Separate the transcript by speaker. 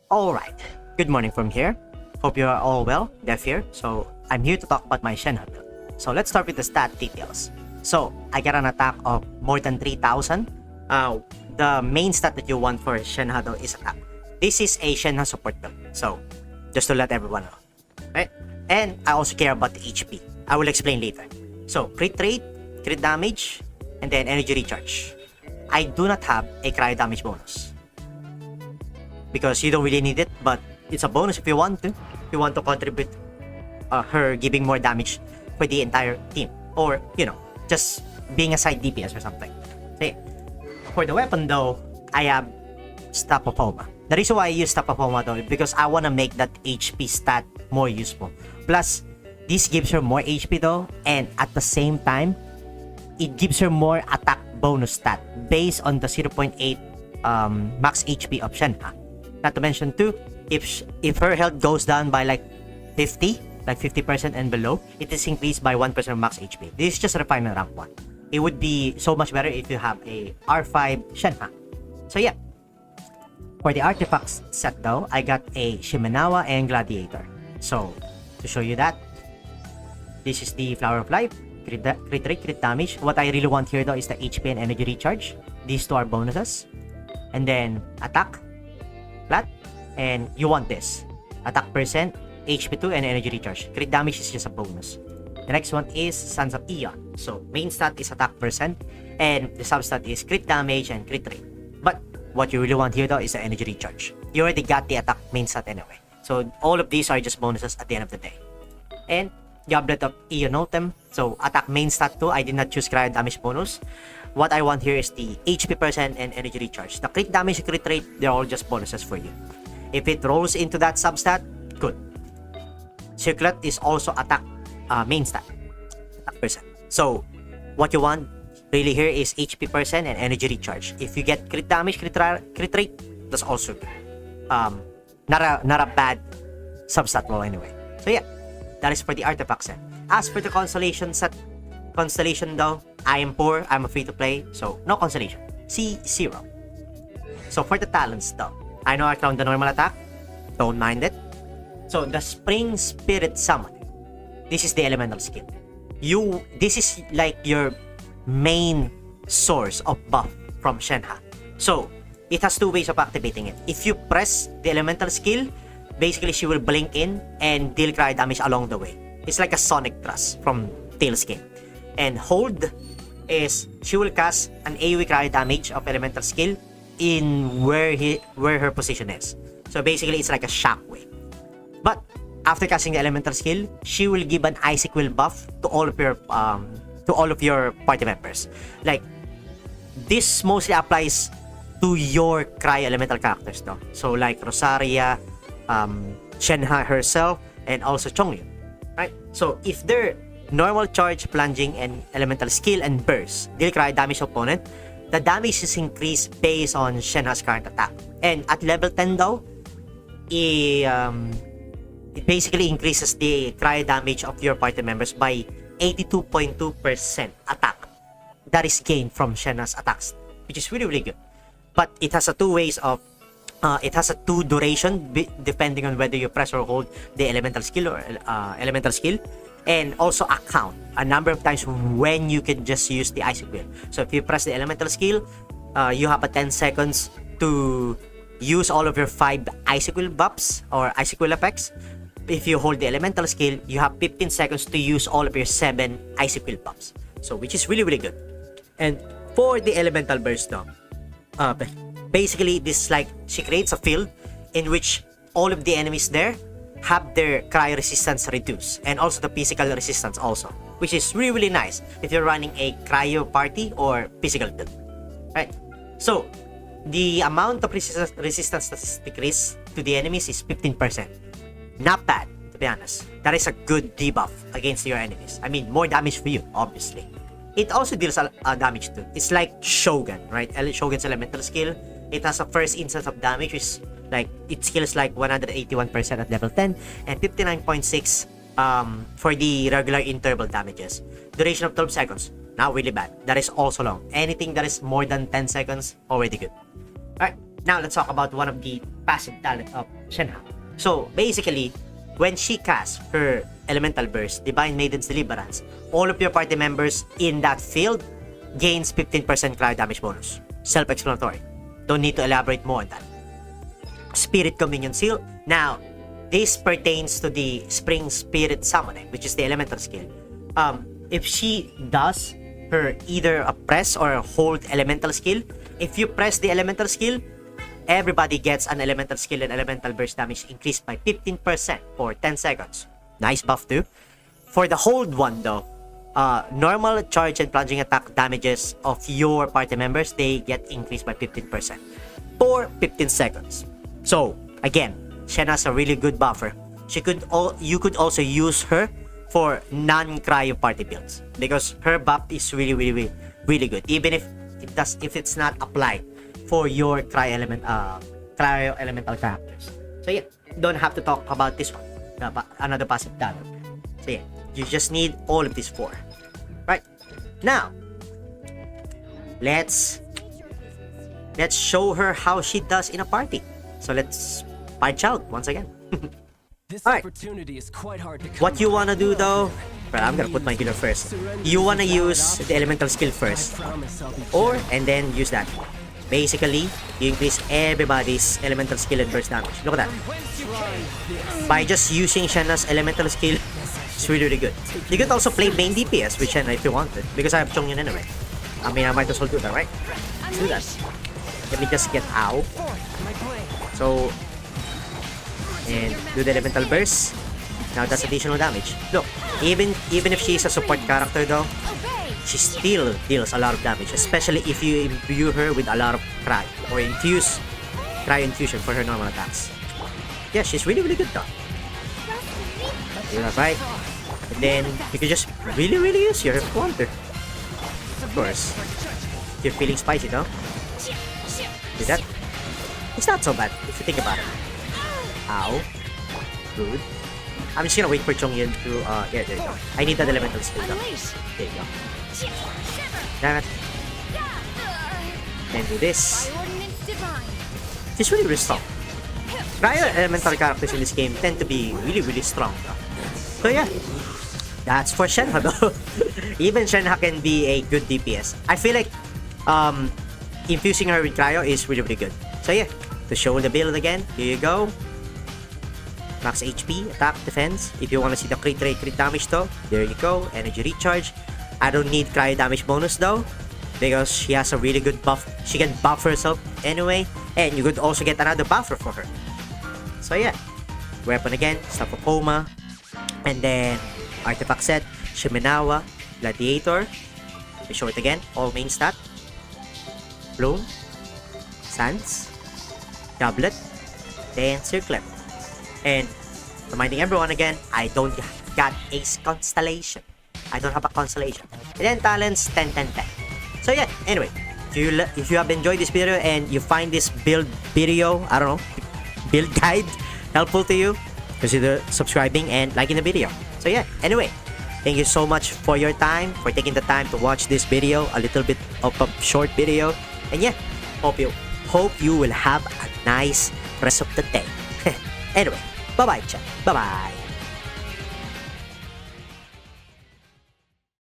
Speaker 1: Alright, good morning from here. Hope you are all well, Def here. So, I'm here to talk about my Shenhe build. So, let's start with the stat details. So, I got an attack of more than 3,000. The main stat that you want for Shenhe though is attack. This is a Shenhe support build. So, just to let everyone know. Right? And I also care about the HP. I will explain later. So, crit rate, crit damage, and then energy recharge. I do not have a cryo damage bonus, because you don't really need it, but it's a bonus if you want to. If you want to contribute her giving more damage for the entire team, or just being a side DPS or something. So, for the weapon though, I have Stapapoma. The reason why I use Stapapoma though is because I want to make that HP stat more useful. Plus, this gives her more HP though, and at the same time, it gives her more attack bonus stat based on the 0.8 max HP of Shenhe. Not to mention too, if her health goes down by like 50% and below, it is increased by 1% of max HP. This is just refinement rank 1. It would be so much better if you have a R5 Shenhe. So yeah, for the artifacts set though, I got a Shimenawa and Gladiator. So to show you that, this is the Flower of Life, crit rate, crit damage. What I really want here though is the HP and energy recharge. These two are bonuses. And then attack, flat, and you want this. Attack percent, HP 2, and energy recharge. Crit damage is just a bonus. The next one is Sons of Sion. So main stat is attack percent, and the substat is crit damage and crit rate. But what you really want here though is the energy recharge. You already got the attack main stat anyway. So all of these are just bonuses at the end of the day. And Goblet of Eonotem. So attack main stat 2, I did not choose cryo damage bonus. What I want here is the HP percent and energy recharge. The crit damage and crit rate, they're all just bonuses for you. If it rolls into that substat, good. Circlet is also attack main stat, attack percent. So what you want really here is HP percent and energy recharge. If you get crit damage, crit rate, that's also good. Not a bad substat roll anyway. So yeah, that is for the artifact set. As for the Constellation set, Constellation though, I am poor, I'm a free to play, so no Constellation. C0. So for the talents though, I know I found the normal attack, don't mind it. So the Spring Spirit Summon, this is the elemental skill. This is like your main source of buff from Shenhe. So it has two ways of activating it. If you press the elemental skill, basically she will blink in and deal cryo damage along the way. It's like a sonic thrust from Tails game. And hold is she will cast an AoE cryo damage of elemental skill in where her position is. So basically it's like a shockwave. But after casting the elemental skill, she will give an icicle buff to all of your party members. Like this mostly applies to your cryo elemental characters though. So like Rosaria, Shenhe herself, and also Chongyun, right? So if they're normal charge, plunging, and elemental skill and burst deal cryo damage opponent, the damage is increased based on Shenhe's current attack. And at level 10 though, it basically increases the cryo damage of your party members by 82.2% attack that is gained from Shenhe's attacks, which is really, really good. But it has a two duration depending on whether you press or hold the elemental skill or and also a number of times when you can just use the icicle. So if you press the elemental skill, you have a 10 seconds to use all of your 5 icicle buffs or icicle effects. If you hold the elemental skill, you have 15 seconds to use all of your 7 icicle buffs. So which is really, really good. And for the elemental burst though, basically this is like she creates a field in which all of the enemies there have their cryo resistance reduced, and also the physical resistance also, which is really, really nice if you're running a cryo party or physical build, right? So the amount of resistance that is decreased to the enemies is 15%. Not bad, to be honest. That is a good debuff against your enemies. I mean, more damage for you, obviously. It also deals damage too. It's like Shogun, right? Shogun's elemental skill. It has a first instance of damage, which is like it scales like 181% at level 10 and 59.6 for the regular interval damages. Duration of 12 seconds, not really bad. That is also long. Anything that is more than 10 seconds, already good. Alright, now let's talk about one of the passive talent of Shenhe. So basically, when she casts her Elemental Burst, Divine Maiden's Deliverance, all of your party members in that field gains 15% cryo damage bonus. Self-explanatory. Don't need to elaborate more on that. Spirit Communion Seal. Now, this pertains to the Spring Spirit Summoning, which is the Elemental skill. If she does her either a press or a hold Elemental skill, if you press the Elemental skill, everybody gets an Elemental skill and Elemental Burst damage increased by 15% for 10 seconds. Nice buff too. For the hold one though, normal charge and plunging attack damages of your party members, they get increased by 15% for 15 seconds. So again, Shenhe's a really good buffer. You could also use her for non-cryo party builds because her buff is really good, even if it's not applied for your cryo elemental characters. So yeah, don't have to talk about this one, another passive talent. So yeah, you just need all of these 4. Right now, let's show her how she does in a party. So let's punch out once again. Alright, what you wanna do though, well, I'm gonna put my healer first. You wanna use the elemental skill first, and then use that. Basically, you increase everybody's elemental skill and burst damage. Look at that. By just using Shenhe's elemental skill, it's really good. You could also play main DPS with Shenhe if you wanted, because I have Chongyun anyway. I mean, I might as well do that, right? Let's do that. Let me just get out. So, and do the elemental burst. Now that's additional damage. Look, even if she's a support character though, she still deals a lot of damage, especially if you imbue her with a lot of cryo or cryo infusion for her normal attacks. Yeah, she's really good though. Do that right, and then you can just really use your counter. Of course, if you're feeling spicy though, do that. It's not so bad if you think about it. Ow. Good. I'm just gonna wait for Chongyun to, yeah, there you go. I need that elemental skill though. There you go. That. And do this. It's really strong. Cryo elemental characters in this game tend to be really strong though. So yeah, that's for Shenhe though. Even Shenhe can be a good DPS. I feel like, infusing her with cryo is really good. So yeah, to show the build again, here you go. Max HP, attack, defense. If you want to see the crit rate, crit damage though, there you go. Energy recharge. I don't need cryo damage bonus though, because she has a really good buff. She can buff herself anyway, and you could also get another buffer for her. So yeah, weapon again, Staff of Homa, and then artifact set, Shimenawa, Gladiator. We show it again, all main stat. Bloom, Sands, Doublet, then Circlet. And reminding everyone again, I don't got a Constellation. I don't have a Constellation. And then talents 10-10-10. So yeah, anyway, if you have enjoyed this video and you find this build video, I don't know, build guide helpful to you, consider subscribing and liking the video. So yeah, anyway, thank you so much for your time, for taking the time to watch this video, a little bit of a short video. And yeah, hope you will have a nice rest of the day. Anyway, bye-bye, chat. Bye-bye.